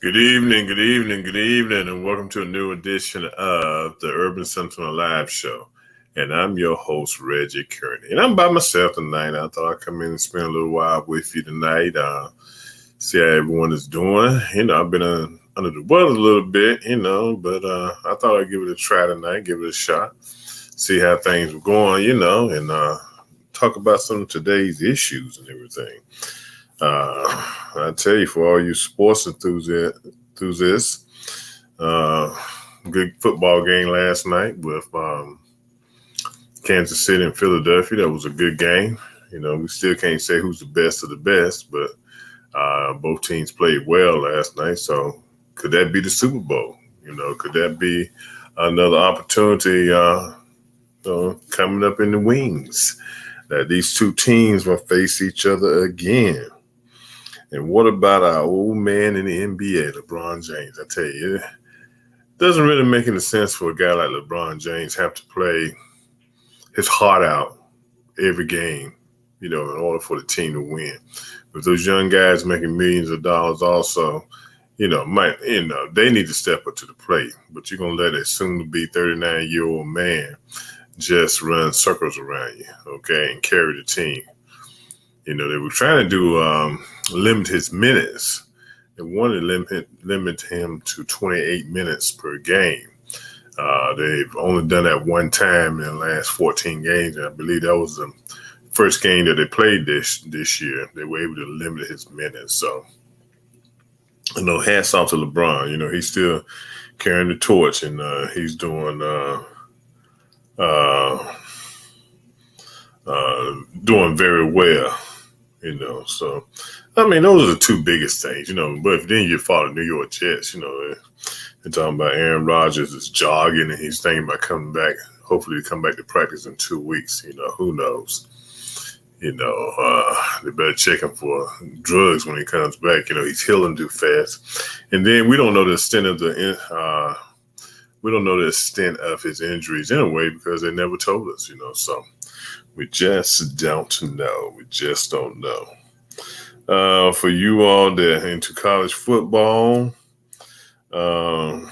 Good evening, and welcome to a new edition of the Urban Sentinel Live Show. And I'm your host, Reginald Kearney. And I'm by myself tonight. I thought I'd come in and spend a little while with you tonight, see how everyone is doing. I've been under the weather a little bit, but I thought I'd give it a try tonight, give it a shot, see how things were going, and talk about some of today's issues and everything. I tell you, for all you sports enthusiasts, good football game last night with Kansas City and Philadelphia. That was a good game. We still can't say who's the best of the best, but both teams played well last night. So could that be the Super Bowl? Could that be another opportunity coming up in the wings that these two teams will face each other again? And what about our old man in the NBA, LeBron James? I tell you, it doesn't really make any sense for a guy like LeBron James have to play his heart out every game, in order for the team to win. But those young guys making millions of dollars also, they need to step up to the plate. But you're going to let a soon-to-be 39-year-old man just run circles around you, okay, and carry the team. They were trying to do limit his minutes. They wanted to limit him to 28 minutes per game. They've only done that one time in the last 14 games. And I believe that was the first game that they played this year. They were able to limit his minutes. So, hats off to LeBron. He's still carrying the torch, and he's doing very well. So, those are the two biggest things, but if then you follow the New York Jets, they're talking about Aaron Rodgers is jogging and he's thinking about coming back, hopefully to come back to practice in 2 weeks, who knows? They better check him for drugs when he comes back. He's healing too fast. And then we don't know the extent of his injuries anyway, because they never told us, so we just don't know. We just don't know. For you all that are into college football, the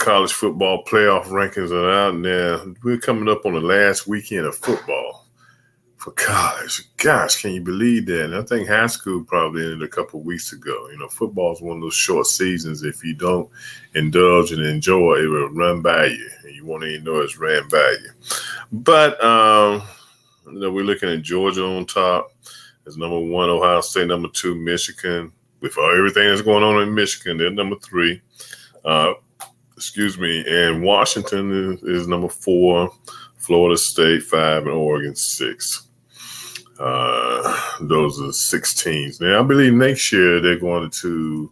college football playoff rankings are out now. We're coming up on the last weekend of football for college. Gosh, can you believe that? And I think high school probably ended a couple of weeks ago. Football is one of those short seasons. If you don't indulge and enjoy, it will run by you. And you won't even know it's ran by you. But, we're looking at Georgia on top as number 1, Ohio State number 2, Michigan. With everything that's going on in Michigan, they're number 3. And Washington is number 4, Florida State 5, and Oregon 6. Those are 6 teams. Now, I believe next year they're going to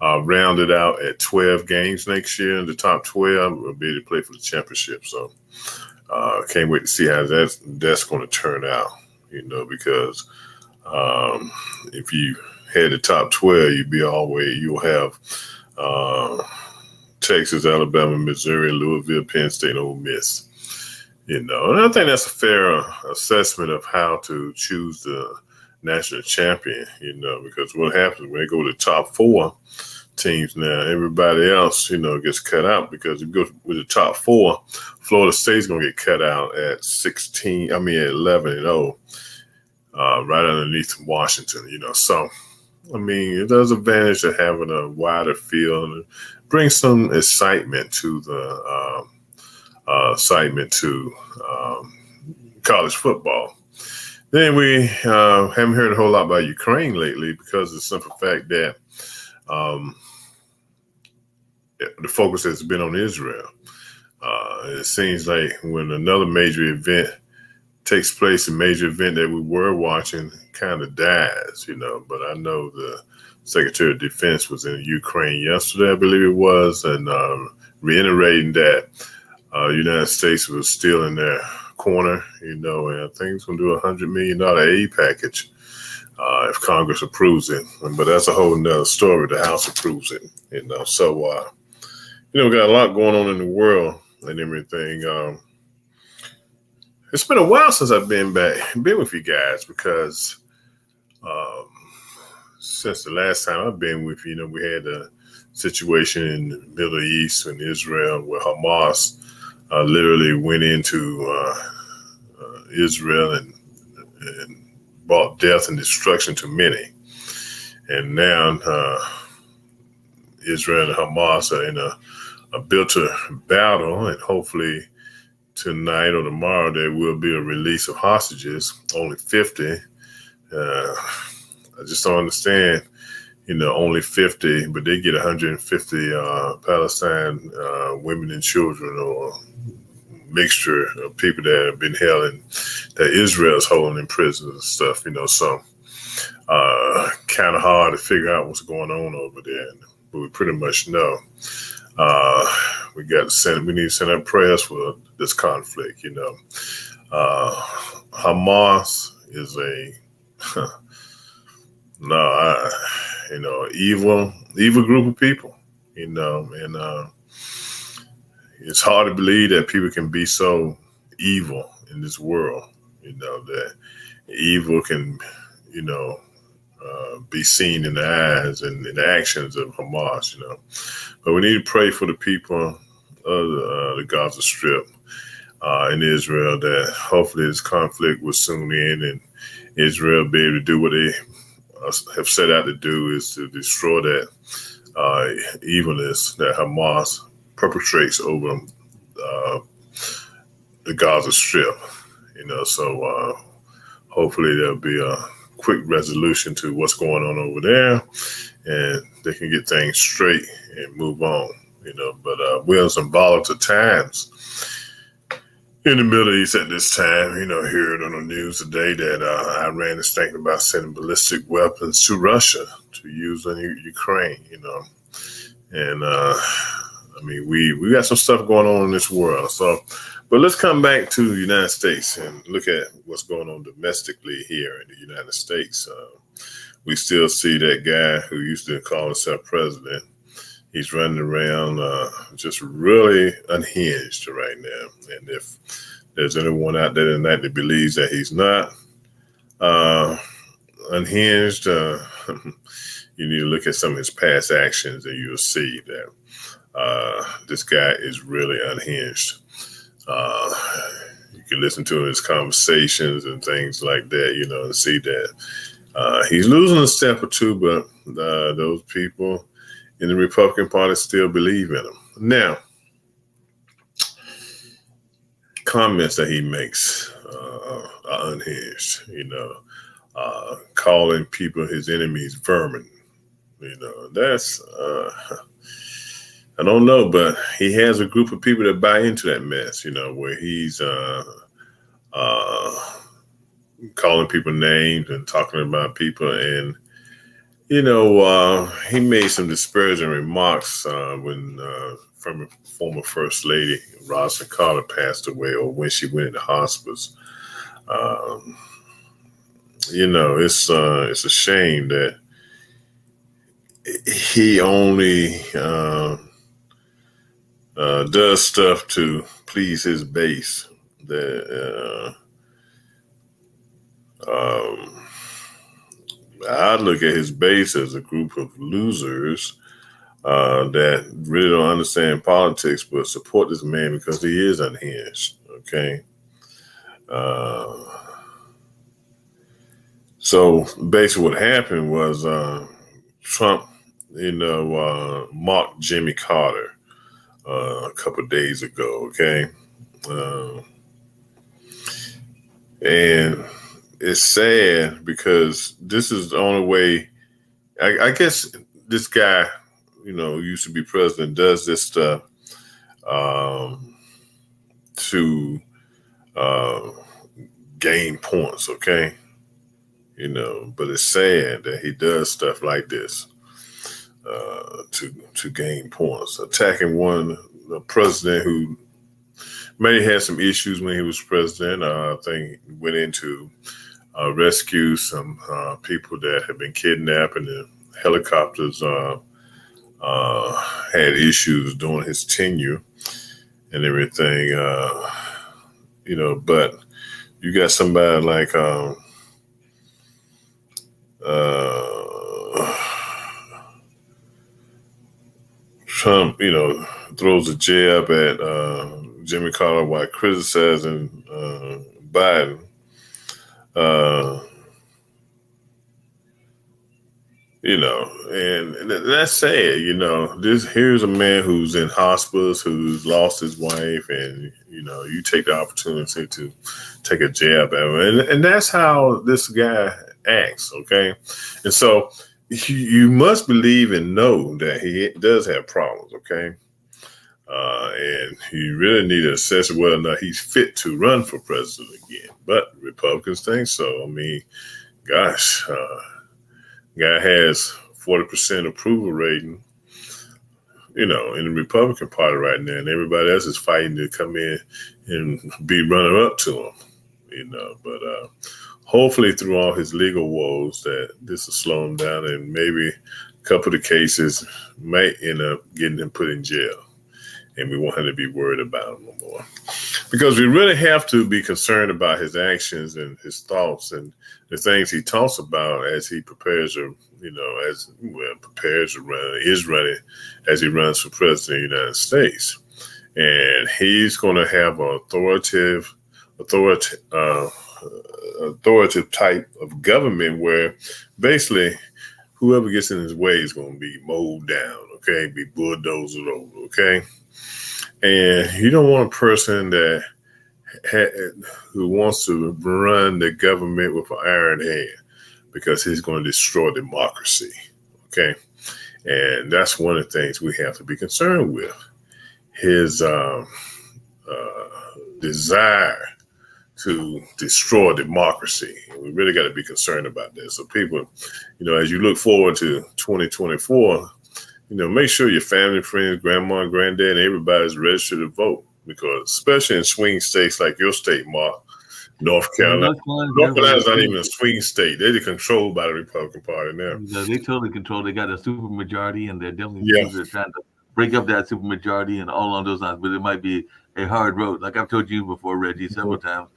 round it out at 12 games next year. In the top 12 will be able to play for the championship. So can't wait to see how that's going to turn out, because if you had the top 12, you'll have Texas, Alabama, Missouri, Louisville, Penn State, and Ole Miss. And I think that's a fair assessment of how to choose the national champion, because what happens when they go to the top 4 teams now, everybody else, gets cut out, because if you go with the top 4, Florida State's going to get cut out at 11-0, right underneath Washington, So, it does advantage to having a wider field and bring some excitement to college football. Then we haven't heard a whole lot about Ukraine lately, because of the simple fact that the focus has been on Israel. It seems like when another major event takes place, a major event that we were watching kind of dies, But I know the Secretary of Defense was in Ukraine yesterday, I believe it was, and reiterating that the United States was still in their corner, and I think it's going to do a $100 million aid package if Congress approves it. But that's a whole nother story. The House approves it, So, we got a lot going on in the world and everything. It's been a while since I've been with you guys, because since the last time I've been with you, we had a situation in the Middle East and Israel where Hamas literally went into Israel and brought death and destruction to many. And now Israel and Hamas are in a bitter battle, and hopefully tonight or tomorrow there will be a release of hostages, only 50. I just don't understand, only 50, but they get 150 Palestine women and children, or mixture of people that have been held in, that Israel's holding in prisons and stuff, so kind of hard to figure out what's going on over there. But we pretty much know we need to send up prayers for this conflict. Hamas is a evil group of people, and it's hard to believe that people can be so evil in this world, that evil can, be seen in the eyes and in the actions of Hamas, But we need to pray for the people of the Gaza Strip in Israel, that hopefully this conflict will soon end and Israel be able to do what they have set out to do, is to destroy that evilness that Hamas perpetrates over the Gaza Strip. So hopefully there'll be a quick resolution to what's going on over there, and they can get things straight and move on. But we're in some volatile times in the Middle East at this time. Hearing on the news today that Iran is thinking about sending ballistic weapons to Russia to use in Ukraine. And we got some stuff going on in this world. So, but let's come back to the United States and look at what's going on domestically here in the United States. We still see that guy who used to call himself president. He's running around just really unhinged right now. And if there's anyone out there tonight that believes that he's not unhinged, you need to look at some of his past actions, and you'll see that this guy is really unhinged. You can listen to his conversations and things like that, and see that he's losing a step or two, but those people in the Republican Party still believe in him. Now, comments that he makes are unhinged, calling people his enemies vermin. That's, I don't know, but he has a group of people that buy into that mess, where he's calling people names and talking about people. And, he made some disparaging remarks when from a former First Lady, Rosalynn Carter, passed away, or when she went into hospice. It's a shame that he only does stuff to please his base. That I look at his base as a group of losers that really don't understand politics, but support this man because he is unhinged. Okay. So basically what happened was Trump, mocked Jimmy Carter a couple of days ago. Okay. And it's sad because this is the only way, I guess this guy, who used to be president, does this stuff to gain points, okay? But it's sad that he does stuff like this to gain points. Attacking the president who maybe had some issues when he was president. I think he went into rescue some people that had been kidnapped, and the helicopters had issues during his tenure and everything. But you got somebody like Trump, throws a jab at Jimmy Carter while criticizing Biden. And that's sad. Here's a man who's in hospice, who's lost his wife, and you take the opportunity to take a jab at him, and that's how this guy acts. Okay, and so you must believe and know that he does have problems. Okay, and you really need to assess whether or not he's fit to run for president again. But Republicans think so. I mean, gosh. Guy has 40% approval rating, in the Republican Party right now, and everybody else is fighting to come in and be runner up to him, But hopefully, through all his legal woes, that this will slow him down, and maybe a couple of the cases might end up getting him put in jail, and we won't have to be worried about him no more. Because we really have to be concerned about his actions and his thoughts and the things he talks about as he prepares to, prepares to run, is running as he runs for president of the United States. And he's going to have an authoritative type of government where basically whoever gets in his way is going to be mowed down, okay, be bulldozed over, okay? And you don't want a person that who wants to run the government with an iron hand, because he's going to destroy democracy. Okay, and that's one of the things we have to be concerned with. His desire to destroy democracy. And we really got to be concerned about this. So people, as you look forward to 2024. Make sure your family, friends, grandma, and granddad, and everybody's registered to vote, because especially in swing states like your state, Mark, North Carolina. North Carolina's not even a swing state. They're controlled by the Republican Party now. They totally control. They got a supermajority, and they're definitely trying to break up that supermajority and all on those lines. But it might be a hard road. Like I've told you before, Reggie, several times.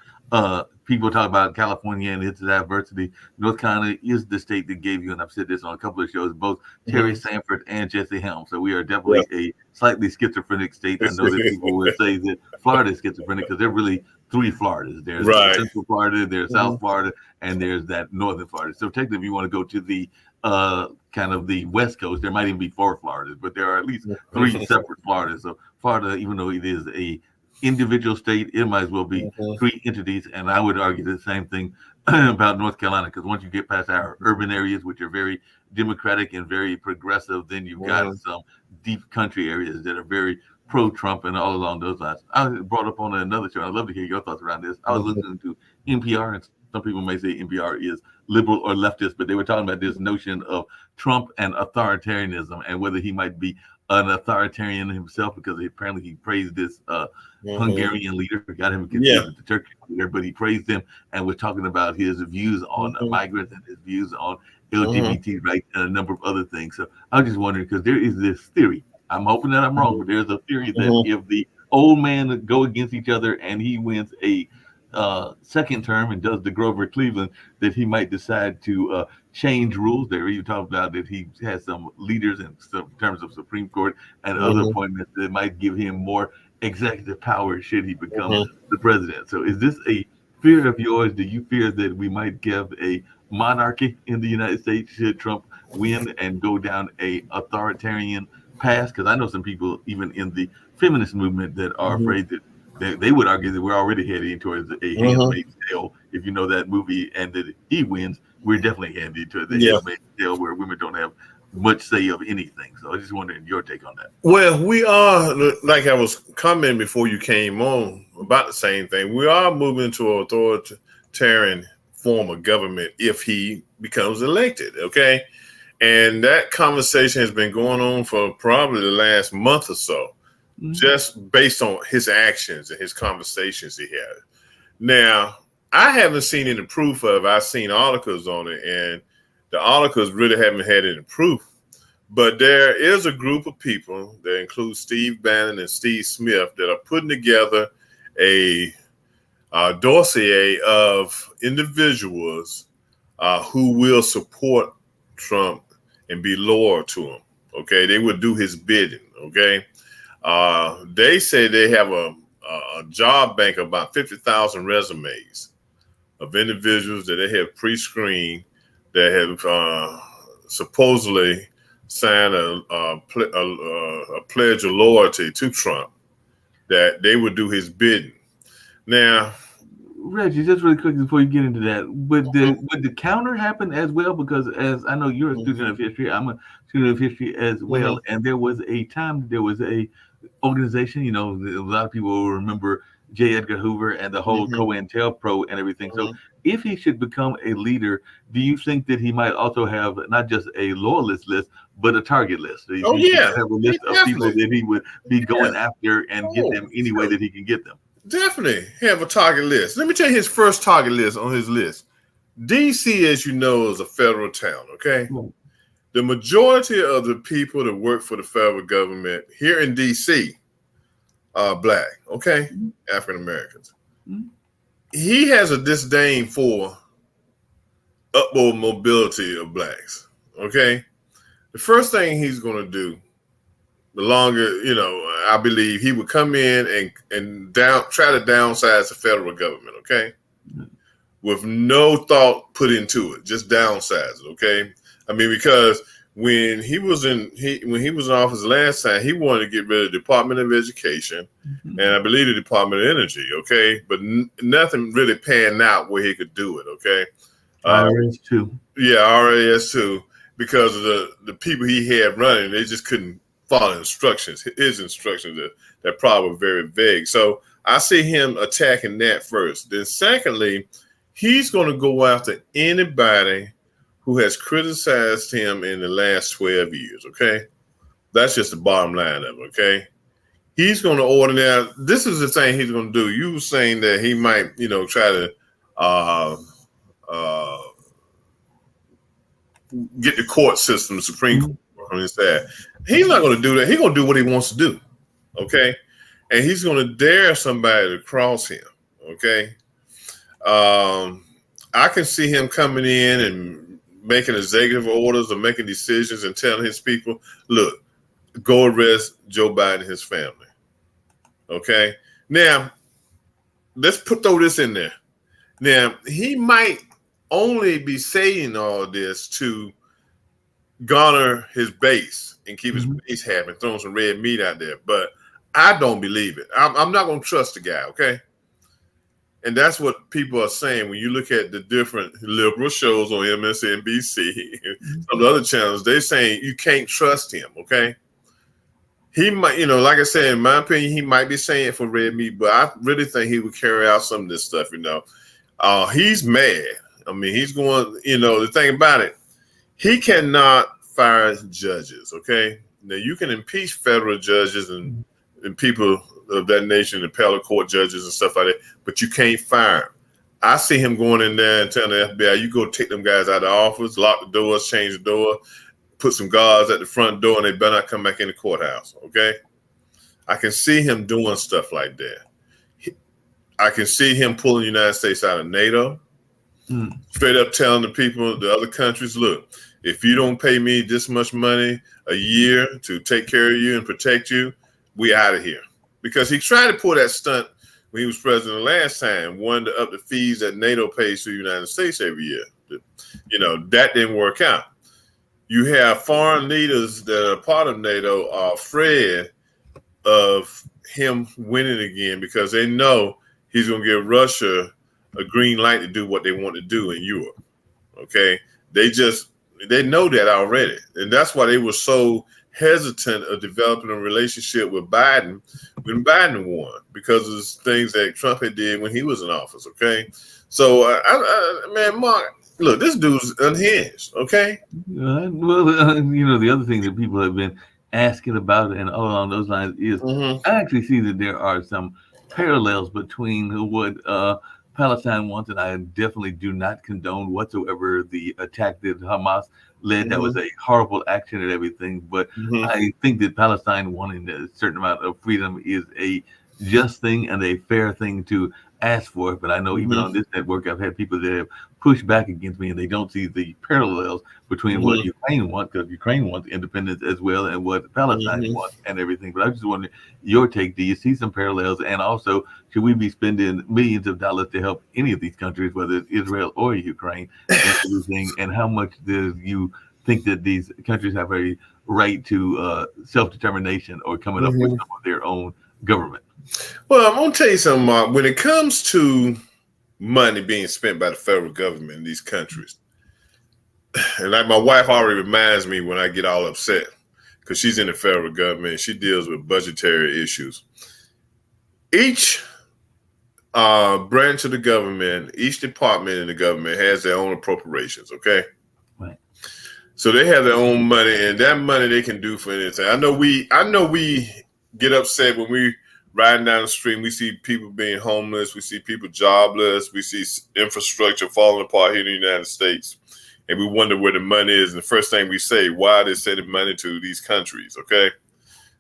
People talk about California and its diversity. North Carolina is the state that gave you, and I've said this on a couple of shows, both Terry Sanford and Jesse Helms. So we are definitely a slightly schizophrenic state. I know that people would say that Florida is schizophrenic because there are really three Floridas. There's Central Florida, there's South Florida, and there's that Northern Florida. So technically, if you want to go to the kind of the West Coast, there might even be four Floridas, but there are at least three separate Floridas. So Florida, even though it is a individual state, it might as well be three entities. And I would argue the same thing about North Carolina, because once you get past our urban areas, which are very democratic and very progressive, then you've got some deep country areas that are very pro-Trump and all along those lines. I was brought up on another show. I'd love to hear your thoughts around this. I was listening to NPR, and some people may say NPR is liberal or leftist, but they were talking about this notion of Trump and authoritarianism and whether he might be an authoritarian himself, because apparently he praised this Hungarian leader, got him confused with the Turkish leader, but he praised him and was talking about his views on migrants and his views on LGBT rights and a number of other things. So I was just wondering, because there is this theory, I'm hoping that I'm wrong, but there's a theory that if the old man go against each other and he wins a second term and does the Grover Cleveland, that he might decide to change rules. They were even talking about that he has some leaders in some terms of Supreme Court and other appointments that might give him more executive power should he become the president. So is this a fear of yours? Do you fear that we might give a monarchy in the United States should Trump win and go down a authoritarian path? Because I know some people even in the feminist movement that are afraid that they would argue that we're already heading towards a Handmaid's Tale. If you know that movie, and that he wins, we're definitely heading towards the Handmaid's Tale where women don't have much say of anything. So I was just wondering your take on that. Well, we are, like I was commenting before you came on, about the same thing. We are moving to an authoritarian form of government if he becomes elected, okay? And that conversation has been going on for probably the last month or so, just based on his actions and his conversations he had. Now, I haven't seen any proof of it. I've seen articles on it, and the articles really haven't had any proof. But there is a group of people that includes Steve Bannon and Steve Smith that are putting together a dossier of individuals who will support Trump and be loyal to him. Okay, they would do his bidding. Okay, they say they have a job bank of about 50,000 resumes of individuals that they have pre-screened that have supposedly signed a pledge of loyalty to Trump, that they would do his bidding. Now, Reggie, just really quick before you get into that, would the counter happen as well? Because as I know you're a student of history, I'm a student of history as well, and there was a time there was a organization. A lot of people will remember J. Edgar Hoover and the whole COINTELPRO and everything. So, if he should become a leader, do you think that he might also have not just a loyalist list, but a target list? Do you think he should have a list of people that he would be going after and get them any way that he can get them? Definitely have a target list. Let me tell you his first target list on his list. D.C., as you know, is a federal town, okay? The majority of the people that work for the federal government here in D.C. are black, okay? African Americans. He has a disdain for upward mobility of blacks, okay? The first thing he's going to do, the longer, I believe he would come in and try to downsize the federal government, okay? With no thought put into it, just downsize it, okay? I mean, because when he was in office last time, he wanted to get rid of the Department of Education and I believe the Department of Energy, okay? But nothing really panned out where he could do it, okay? RAS too. Yeah, RAS too, because of the people he had running, they just couldn't follow instructions. His instructions that probably were very vague. So I see him attacking that first. Then secondly, he's going to go after anybody who has criticized him in the last 12 years, okay? That's just the bottom line of it, okay? He's going to order now. This is the thing he's going to do. You were saying that he might, try to get the court system, the Supreme Court on his side. He's not going to do that. He's going to do what he wants to do, okay? And he's going to dare somebody to cross him, okay? I can see him coming in and making executive orders or making decisions and telling his people, look, go arrest Joe Biden and his family, okay? Now, let's throw this in there. Now, he might only be saying all this to garner his base and keep his base happy and throwing some red meat out there. But I don't believe it. I'm not going to trust the guy, okay? And that's what people are saying when you look at the different liberal shows on MSNBC and some of the other channels. They're saying you can't trust him, okay? He might, like I said, in my opinion, he might be saying it for red meat, but I really think he would carry out some of this stuff, He's mad. I mean, he's going, the thing about it, he cannot fire judges, okay? Now, you can impeach federal judges and people of that nation, appellate court judges and stuff like that, but you can't fire them. I see him going in there and telling the FBI, you go take them guys out of the office, lock the doors, change the door, put some guards at the front door, and they better not come back in the courthouse, okay? I can see him doing stuff like that. I can see him pulling the United States out of NATO, straight up telling the people, the other countries, look, if you don't pay me this much money a year to take care of you and protect you, we out of here. Because he tried to pull that stunt when he was president last time, wanted to up the fees that NATO pays to the United States every year. That didn't work out. You have foreign leaders that are part of NATO are afraid of him winning again because they know he's going to give Russia a green light to do what they want to do in Europe. Okay. They know that already. And that's why they were so hesitant of developing a relationship with Biden when Biden won, because of the things that Trump had did when he was in office. Okay. So, man, Mark, look, this dude's unhinged. Okay. The other thing that people have been asking about and all along those lines is I actually see that there are some parallels between what Palestine wants, and I definitely do not condone whatsoever the attack that Hamas led. That was a horrible action and everything, but I think that Palestine wanting a certain amount of freedom is a just thing and a fair thing to ask for. But I know even on this network, I've had people that have pushed back against me, and they don't see the parallels between what Ukraine wants, because Ukraine wants independence as well, and what Palestine wants and everything. But I just wonder your take. Do you see some parallels? And also, should we be spending millions of dollars to help any of these countries, whether it's Israel or Ukraine, and everything? And how much do you think that these countries have a right to self-determination or coming up with some of their own government? Well, I'm going to tell you something, Mark. When it comes to money being spent by the federal government in these countries, and like my wife already reminds me when I get all upset, because she's in the federal government, she deals with budgetary issues. Each branch of the government, each department in the government has their own appropriations, okay? Right. So they have their own money, and that money they can do for anything. I know we get upset when we riding down the street, we see people being homeless, we see people jobless, we see infrastructure falling apart here in the United States, and we wonder where the money is. And the first thing we say, why are they sending money to these countries? Okay,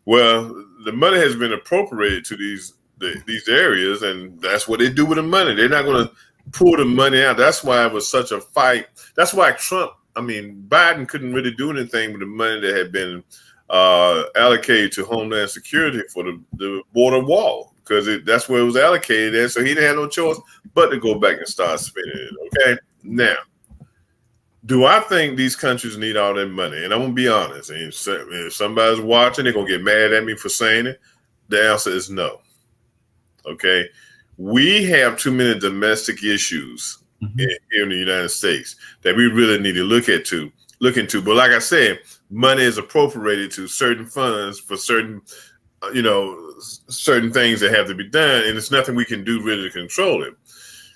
well, the money has been appropriated to these areas, and that's what they do with the money. They're not going to pull the money out. That's why it was such a fight. That's why Biden couldn't really do anything with the money that had been allocated to Homeland Security for the border wall, because that's where it was allocated at. So he didn't have no choice but to go back and start spending it. Okay, now, do I think these countries need all that money? And I'm gonna be honest. And if somebody's watching, they're gonna get mad at me for saying it. The answer is no. Okay, we have too many domestic issues here in the United States that we really need to look into. But like I said, money is appropriated to certain funds for certain, certain things that have to be done, and it's nothing we can do really to control it.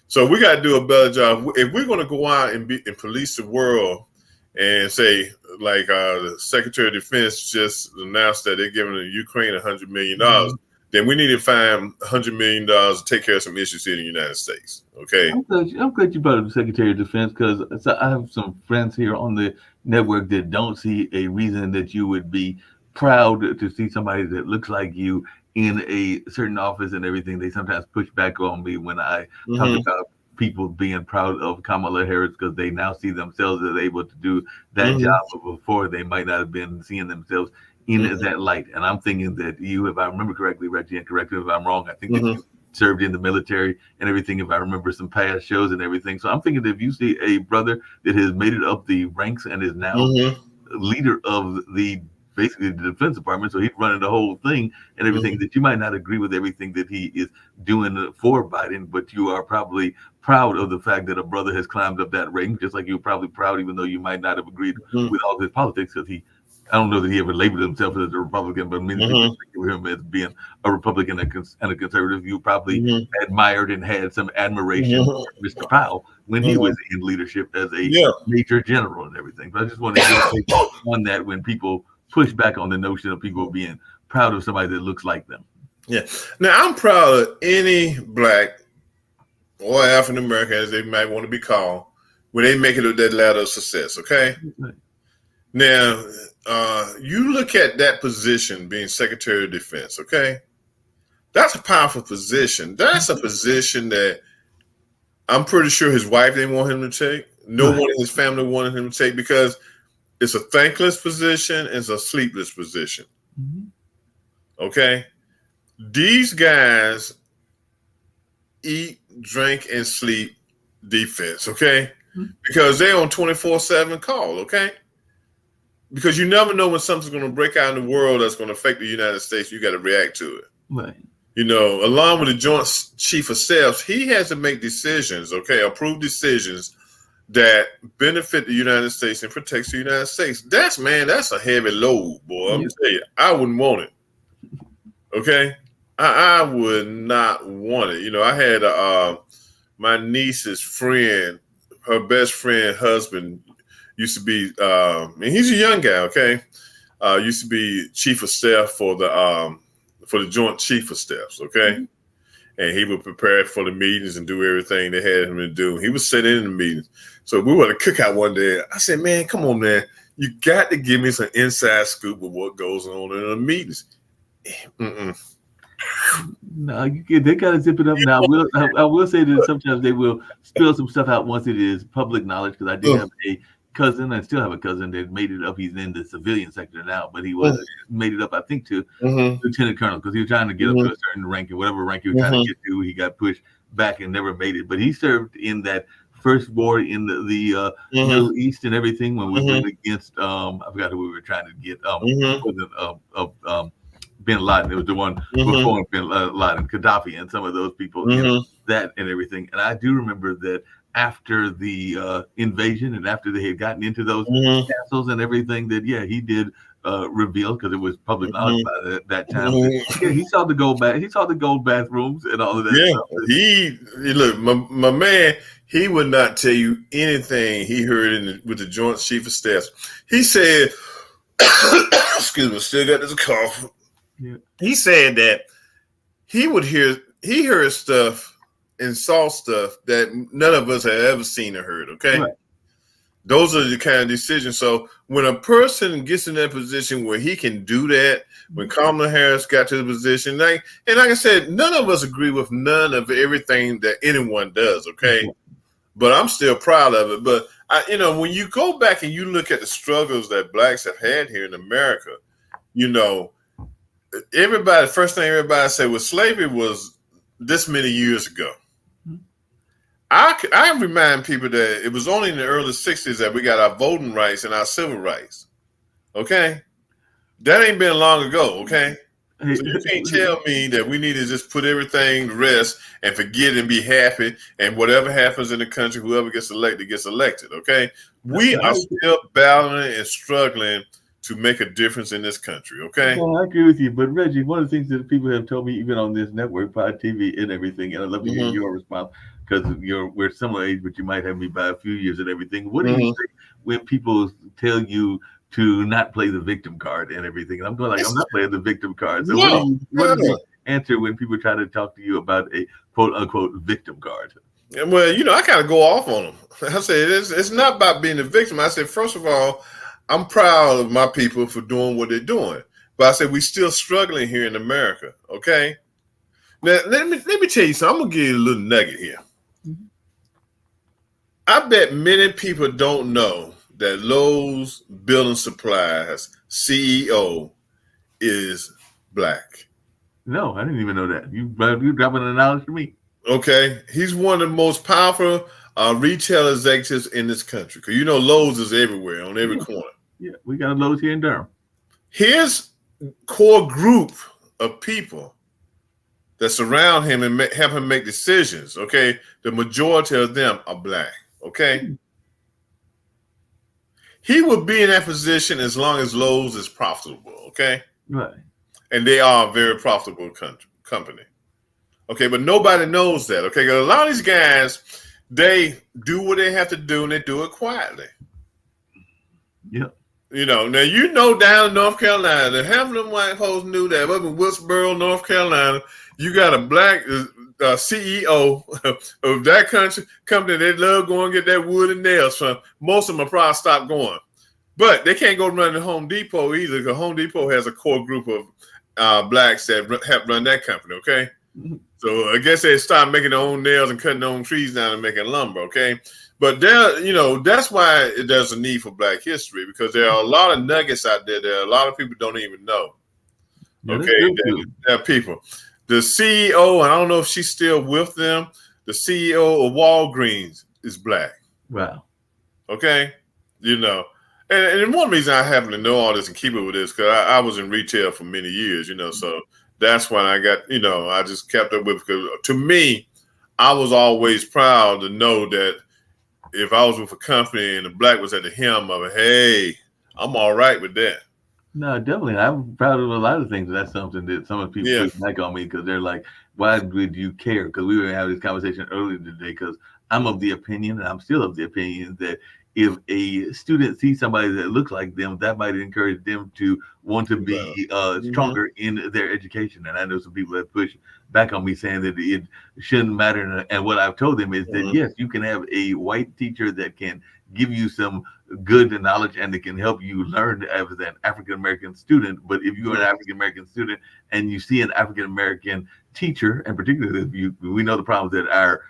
So we got to do a better job. If we're going to go out and police the world and say, like the Secretary of Defense just announced that they're giving Ukraine $100 million, then we need to find $100 million to take care of some issues here in the United States. Okay. I'm glad you brought up the Secretary of Defense, because I have some friends here on the network that don't see a reason that you would be proud to see somebody that looks like you in a certain office and everything. They sometimes push back on me when I talk about people being proud of Kamala Harris, because they now see themselves as able to do that job, but before they might not have been seeing themselves in that light. And I'm thinking that you, if I remember correctly, Reggie, and correct me if I'm wrong, I think that you served in the military and everything, if I remember some past shows and everything. So I'm thinking that if you see a brother that has made it up the ranks and is now leader of basically the Defense Department, so he's running the whole thing and everything, that you might not agree with everything that he is doing for Biden, but you are probably proud of the fact that a brother has climbed up that rank, just like you're probably proud, even though you might not have agreed with all his politics, because I don't know that he ever labeled himself as a Republican, but many people think of him as being a Republican and a conservative. You probably admired and had some admiration for Mr. Powell when he was in leadership as a major general and everything. But I just wanted to take on that when people push back on the notion of people being proud of somebody that looks like them. Yeah. Now, I'm proud of any Black or African American, as they might want to be called, when they make it up that ladder of success. Okay. Now, you look at that position, being Secretary of Defense, okay? That's a powerful position. That's a position that I'm pretty sure his wife didn't want him to take. No one in his family wanted him to take, because it's a thankless position. It's a sleepless position. Okay? These guys eat, drink, and sleep defense, okay? Because they're on 24/7 call, okay? Because you never know when something's going to break out in the world that's going to affect the United States. You got to react to it. Right. Along with the Joint Chief of Staff, he has to make decisions, okay, approved decisions that benefit the United States and protects the United States. That's a heavy load, boy. I'm tell you, I wouldn't want it. Okay, I would not want it. I had my niece's friend, her best friend husband used to be, and he's a young guy, okay? Used to be chief of staff for the Joint Chief of Staffs, okay? And he would prepare for the meetings and do everything they had him to do. He was sitting in the meetings. So we were at a cookout one day. I said, man, come on, man. You got to give me some inside scoop of what goes on in the meetings. No, they gotta zip it up now. I will say that sometimes they will spill some stuff out once it is public knowledge. Because I do have a cousin, I still have a cousin that made it up. He's in the civilian sector now, but he was made it up, I think, to lieutenant colonel because he was trying to get up to a certain rank, and whatever rank he was trying to get to, he got pushed back and never made it. But he served in that first war in the Middle East and everything when we went against I forgot who we were trying to get Bin Laden. It was the one before Bin Laden, Gaddafi, and some of those people in that and everything. And I do remember that after the invasion and after they had gotten into those castles and everything, that he did reveal because it was public knowledge by that time. He saw the gold bath. He saw the gold bathrooms and all of that. Yeah, stuff. he look my man. He would not tell you anything he heard with the Joint Chief of Staff. He said, "Excuse me, still got this cough." Yeah. He said that he heard stuff and saw stuff that none of us had ever seen or heard. Okay. Right. Those are the kind of decisions. So when a person gets in that position where he can do that, when Kamala Harris got to the position, like I said, none of us agree with none of everything that anyone does, okay? But I'm still proud of it. But when you go back and you look at the struggles that blacks have had here in America, first thing everybody said was slavery was this many years ago. I remind people that it was only in the early 60s that we got our voting rights and our civil rights. Okay? That ain't been long ago, okay? So you can't tell me that we need to just put everything to rest and forget and be happy, and whatever happens in the country, whoever gets elected, okay? We are still battling and struggling to make a difference in this country, okay? Well, I agree with you, but Reggie, one of the things that people have told me, even on this network, Pod TV and everything, and I'd love to hear your response, because we're similar age, but you might have me by a few years and everything. What do you say when people tell you to not play the victim card and everything? And I'm going I'm not playing the victim card. So what do you answer when people try to talk to you about a quote unquote victim card? Well, I kind of go off on them. I say it's not about being a victim. I said, first of all, I'm proud of my people for doing what they're doing. But I said we're still struggling here in America, okay? Now, let me tell you something. I'm going to give you a little nugget here. I bet many people don't know that Lowe's Building Supplies CEO is black. No, I didn't even know that. You dropping the knowledge for me. Okay. He's one of the most powerful retail executives in this country. Because Lowe's is everywhere, on every corner. Yeah, we got a Lowe's here in Durham. His core group of people that surround him and help him make decisions, okay, the majority of them are black, okay? He will be in that position as long as Lowe's is profitable, okay? Right. And they are a very profitable company. Okay, but nobody knows that, okay? Because a lot of these guys, they do what they have to do, and they do it quietly. Yep. Now down in North Carolina, half of them white folks knew that up in Wilkesboro, North Carolina, you got a black CEO of that company. They love going to get that wood and nails from. Most of them will probably stop going. But they can't go run to Home Depot either, because Home Depot has a core group of blacks that help run that company, okay? So I guess they start making their own nails and cutting their own trees down and making lumber, okay? But that's why there's a need for Black history, because there are a lot of nuggets out there that a lot of people don't even know. Okay, there are people. The CEO, and I don't know if she's still with them, the CEO of Walgreens is black. Wow. Okay, and one reason I happen to know all this and keep it with this, because I was in retail for many years, so that's why I got, I just kept up with, because to me, I was always proud to know that if I was with a company and the black was at the helm of it, hey, I'm all right with that. No, definitely. I'm proud of a lot of things. That's something that some of the people push back on me, because they're like, why would you care? Because we were having this conversation earlier today, because I'm of the opinion, and I'm still of the opinion, that if a student sees somebody that looks like them, that might encourage them to want to be stronger in their education. And I know some people that push back on me saying that it shouldn't matter. And what I've told them is that, yes, you can have a white teacher that can give you some good knowledge and it can help you learn as an African American student. But if you're an African American student and you see an African American teacher, and particularly if we know the problems that our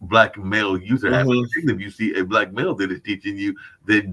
Black male youth are having, particularly if you see a Black male that is teaching you, that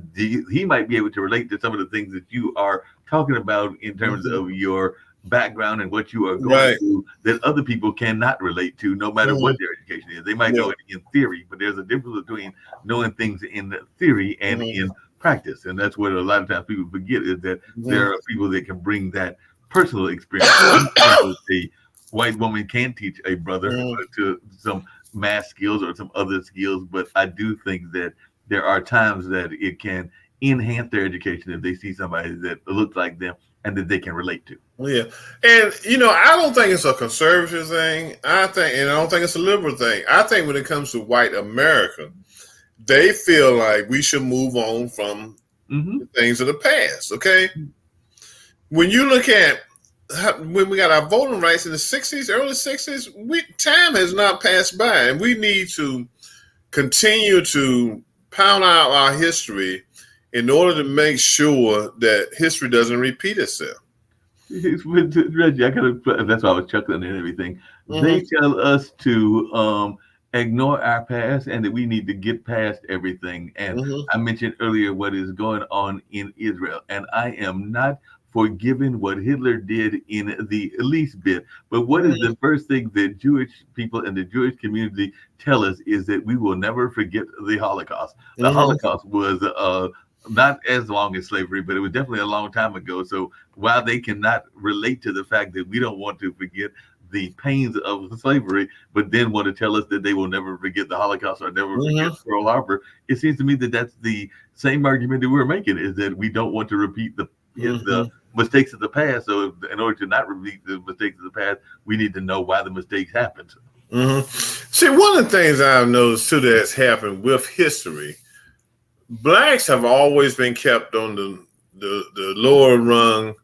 he might be able to relate to some of the things that you are talking about in terms of your background and what you are going through that other people cannot relate to, no matter what their education is. They might know it in theory, but there's a difference between knowing things in theory and in practice. And that's what a lot of times people forget, is that there are people that can bring that personal experience. A white woman can teach a brother to some math skills or some other skills, but I do think that there are times that it can enhance their education if they see somebody that looks like them and that they can relate to. Yeah. And, I don't think it's a conservative thing. I don't think it's a liberal thing. I think when it comes to white America, they feel like we should move on from the things of the past. Okay. When you look at when we got our voting rights in the 60s, early 60s, time has not passed by, and we need to continue to pound out our history in order to make sure that history doesn't repeat itself. Reggie, that's why I was chuckling and everything. They tell us to ignore our past and that we need to get past everything. And I mentioned earlier what is going on in Israel, and I am not forgiving what Hitler did in the least bit. But what is the first thing that Jewish people and the Jewish community tell us is that we will never forget the Holocaust. The Holocaust was not as long as slavery, but it was definitely a long time ago. So while they cannot relate to the fact that we don't want to forget the pains of slavery, but then want to tell us that they will never forget the Holocaust or never forget Pearl Harbor, it seems to me that that's the same argument that we're making, is that we don't want to repeat the mistakes of the past. So in order to not repeat the mistakes of the past, we need to know why the mistakes happened. See, one of the things I've noticed too that's happened with history, Blacks have always been kept on the lower rung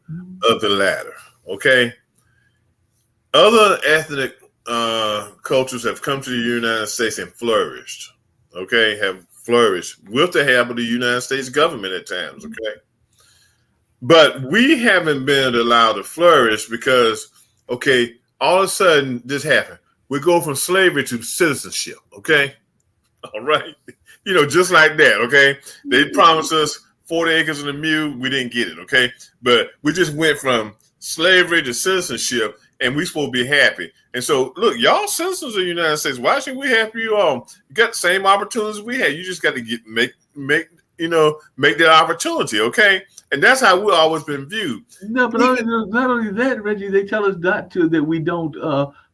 of the ladder. Okay. Other ethnic cultures have come to the United States and flourished. Okay. Have flourished with the help of the United States government at times. Okay. But we haven't been allowed to flourish because, okay, all of a sudden this happened. We go from slavery to citizenship. Okay. All right. Just like that. Okay. They promised us 40 acres and a mule. We didn't get it. Okay. But we just went from slavery to citizenship, and we supposed to be happy. And so, look, y'all citizens of the United States, why should we help you all? You got the same opportunities we had. You just got to make that opportunity. Okay. And that's how we've always been viewed. No, but not only that, Reggie, they tell us not to, that we don't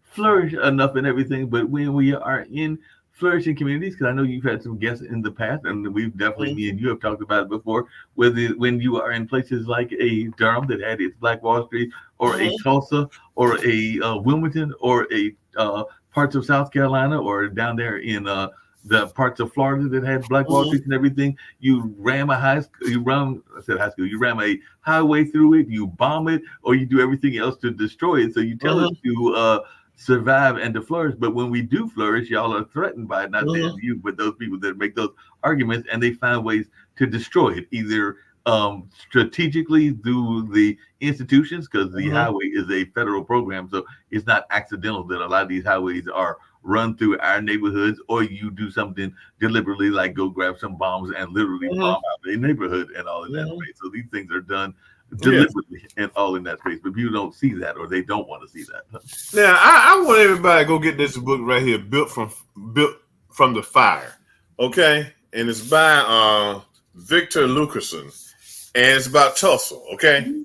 flourish enough in everything. But when we are in flourishing communities, because I know you've had some guests in the past, and we've definitely, me and you have talked about it before, when you are in places like a Durham that had its Black Wall Street, or a Tulsa, or a Wilmington, or a parts of South Carolina, or down there in the parts of Florida that had Black Wall Street and everything, you ram a you ram a highway through it, you bomb it, or you do everything else to destroy it. So you tell us to survive and to flourish, but when we do flourish, y'all are threatened by it, not just you, but those people that make those arguments, and they find ways to destroy it, either strategically through the institutions, because the highway is a federal program, so it's not accidental that a lot of these highways are run through our neighborhoods, or you do something deliberately, like go grab some bombs and literally bomb out a neighborhood and all in that space. So these things are done deliberately and all in that space, but people don't see that, or they don't want to see that. Now, I want everybody to go get this book right here, Built from the Fire. Okay, and it's by Victor Lukerson, and it's about Tulsa. Okay,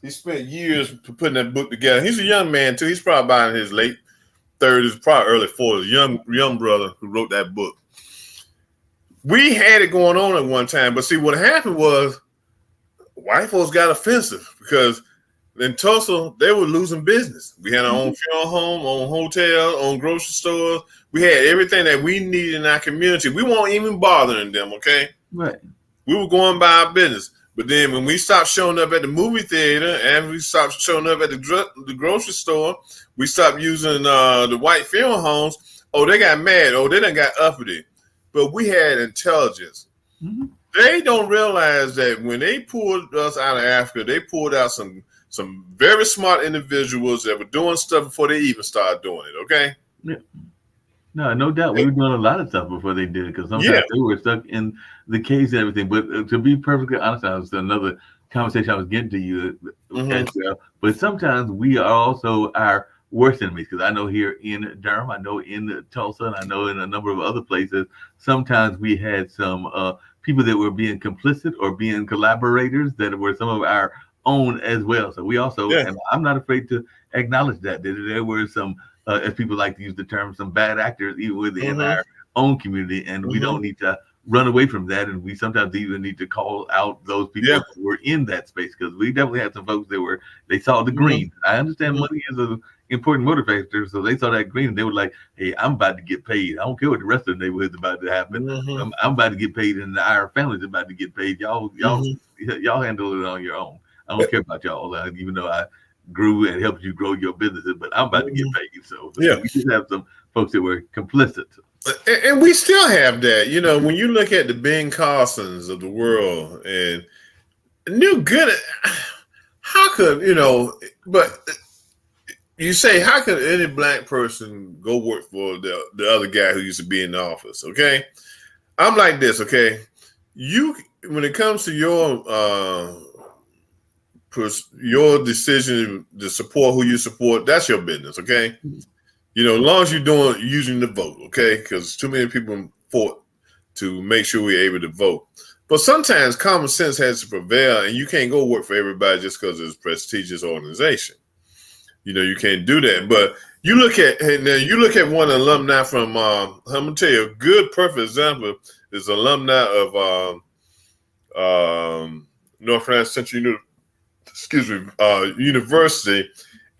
he spent years putting that book together. He's a young man too. He's probably about in his late 30s, probably early 40s. Young brother who wrote that book. We had it going on at one time, but see what happened was white folks got offensive because in Tulsa they were losing business. We had our own funeral home, own hotel, own grocery stores. We had everything that we needed in our community. We weren't even bothering them. Okay, right? We were going by our business. But then when we stopped showing up at the movie theater and we stopped showing up at the grocery store, we stopped using the white funeral homes. Oh, they got mad. Oh, they done got uppity. But we had intelligence. They don't realize that when they pulled us out of Africa, they pulled out some very smart individuals that were doing stuff before they even started doing it. Okay. Yeah. No, no doubt. We were doing a lot of stuff before they did it because Yeah. sometimes they were stuck in the caves and everything. But to be perfectly honest, that was another conversation I was getting to you as Mm-hmm. well. But sometimes we are also our worst enemies because I know here in Durham, I know in Tulsa, and I know in a number of other places, sometimes we had some people that were being complicit or being collaborators that were some of our own as well. So we also, Yeah. and I'm not afraid to acknowledge that there were some as people like to use the term, some bad actors even within Mm-hmm. our own community, and we Mm-hmm. don't need to run away from that. And we sometimes even need to call out those people Yeah. that were in that space because we definitely had some folks that were they saw the Mm-hmm. green. I understand Mm-hmm. money is an important motivator, so they saw that green and they were like, "Hey, I'm about to get paid. I don't care what the rest of the neighborhood's about to happen. Mm-hmm. I'm about to get paid, and our family's about to get paid. Mm-hmm. Y'all handle it on your own. I don't care about y'all, even though I grew and helped you grow your businesses, but I'm about to get Mm-hmm. paid. So Yeah. we did have some folks that were complicit. And we still have that. When you look at the Ben Carsons of the world and New Good, how could But you say, how could any black person go work for the other guy who used to be in the office? Okay, I'm like this. Okay, you when it comes to your decision to support who you support, that's your business. Okay, as long as you're using the vote. Okay, because too many people fought to make sure we're able to vote. But sometimes common sense has to prevail, and you can't go work for everybody just because it's a prestigious organization. You can't do that. But you look at one alumni from I'm gonna tell you a good perfect example is alumni of North Carolina Central University,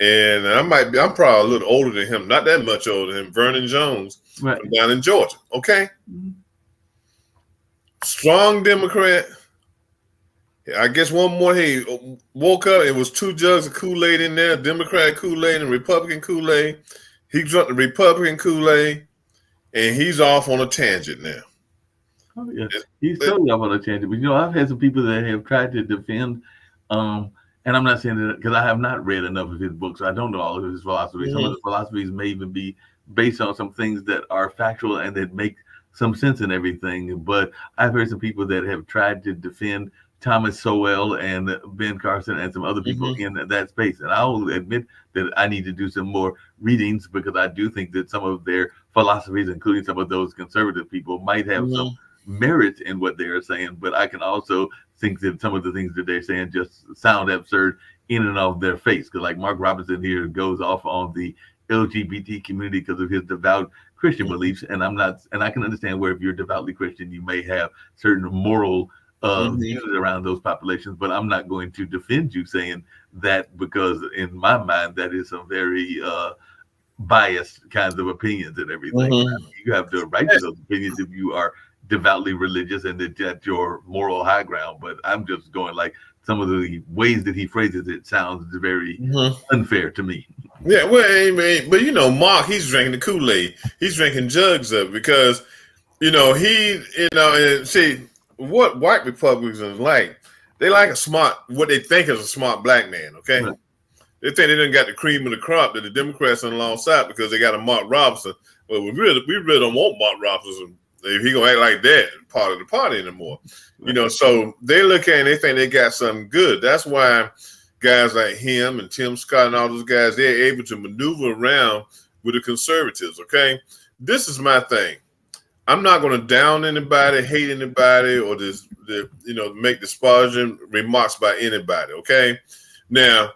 and I'm probably a little older than him, not that much older than him, Vernon Jones Right. from down in Georgia. Okay, strong Democrat. I guess one more he woke up. It was 2 jugs of Kool-Aid in there, Democrat Kool-Aid and Republican Kool-Aid. He drank the Republican Kool-Aid, and he's off on a tangent now. Oh yeah, he's totally off on a tangent. But I've had some people that have tried to defend, and I'm not saying that because I have not read enough of his books. So I don't know all of his philosophies. Some of Mm-hmm. the philosophies may even be based on some things that are factual and that make some sense and everything. But I've heard some people that have tried to defend Thomas Sowell and Ben Carson and some other people Mm-hmm. in that space. And I'll admit that I need to do some more readings because I do think that some of their philosophies, including some of those conservative people, might have some Mm-hmm. merit in what they are saying, but I can also think that some of the things that they're saying just sound absurd in and of their face. Because like Mark Robinson here goes off on the LGBT community because of his devout Christian beliefs, and I can understand where if you're devoutly Christian, you may have certain moral Mm-hmm. views around those populations, but I'm not going to defend you saying that because in my mind that is some very biased kinds of opinions and everything. Mm-hmm. You have the right to those opinions if you are devoutly religious and that's your moral high ground. But I'm just going like some of the ways that he phrases it sounds very Mm-hmm. unfair to me. Yeah, well, but Mark, he's drinking the Kool-Aid. He's drinking jugs of it because and see what white Republicans like. They like what they think is a smart black man. Okay, Right. they think they done got the cream of the crop that the Democrats on alongside because they got a Mark Robinson. Well, we really don't want Mark Robinson if he gonna act like that part of the party anymore. Right. So they look at it and they think they got something good. That's why guys like him and Tim Scott and all those guys, they're able to maneuver around with the conservatives. Okay, this is my thing. I'm not going to down anybody, hate anybody, or make disparaging remarks by anybody. Okay, now